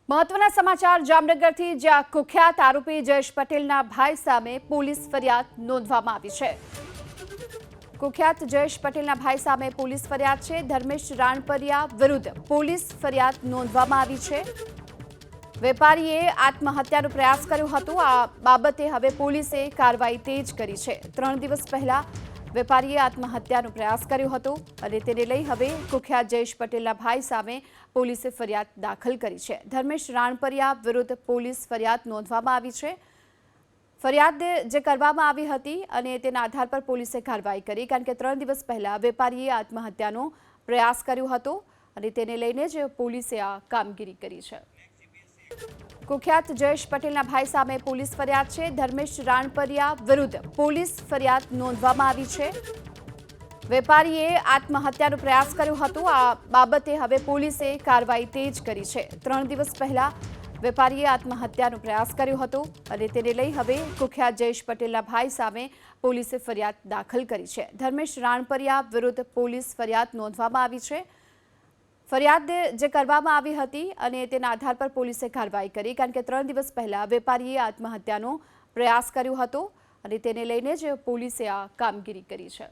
મહત્વના સમાચાર જામનગરથી, જ્યાં કુખ્યાત આરોપી જયેશ પટેલના ભાઈ સામે પોલીસ ફરિયાદ નોંધવામાં આવી છે। કુખ્યાત જયેશ પટેલના ભાઈ સામે પોલીસ ફરિયાદ છે। ધર્મેશ રાણપરિયા વિરુદ્ધ પોલીસ ફરિયાદ નોંધવામાં આવી છે। વેપારીએ આત્મહત્યાનો પ્રયાસ કર્યો હતો। આ બાબતે હવે પોલીસે કાર્યવાહી તેજ કરી છે। 3 દિવસ પહેલા વેપારીએ આત્મહત્યાનો પ્રયાસ કર્યો હતો અને તેને લઈ હવે કુખ્યાત જયેશ પટેલના ભાઈ સામે પોલીસે ફરિયાદ દાખલ કરી છે। ધર્મેશ રાણપરિયા વિરુદ્ધ પોલીસ ફરિયાદ નોંધવામાં આવી છે। ફરિયાદ જે કરવામાં આવી હતી અને તેના આધાર પર પોલીસે કાર્યવાહી કરી, કારણ કે 3 દિવસ પહેલા વેપારીએ આત્મહત્યાનો પ્રયાસ કર્યો હતો અને તેને લઈને જ પોલીસે આ કામગીરી કરી છે। કુખ્યાત જયેશ પટેલના ભાઈ સામે પોલીસ ફરિયાદ છે। ધર્મેશ રાણપરિયા વિરુદ્ધ પોલીસ ફરિયાદ નોંધવામાં આવી છે। વેપારીએ આત્મહત્યાનો પ્રયાસ કર્યો હતો। આ બાબતે હવે પોલીસે કાર્યવાહી તેજ કરી છે। 3 દિવસ પહેલા વેપારીએ આત્મહત્યાનો પ્રયાસ કર્યો હતો અને તેને લઈ હવે કુખ્યાત જયેશ પટેલના ભાઈ સામે પોલીસે ફરિયાદ દાખલ કરી છે। ધર્મેશ રાણપરિયા વિરુદ્ધ પોલીસ ફરિયાદ નોંધવામાં આવી છે। ફરિયાદ જે કરવામાં આવી હતી અને તેના આધાર પર પોલીસે કાર્યવાહી કરી, કારણ કે 3 દિવસ પહેલા વેપારીએ આત્મહત્યાનો પ્રયાસ કર્યો હતો અને તેને લઈને જ પોલીસે આ કામગીરી કરી છે।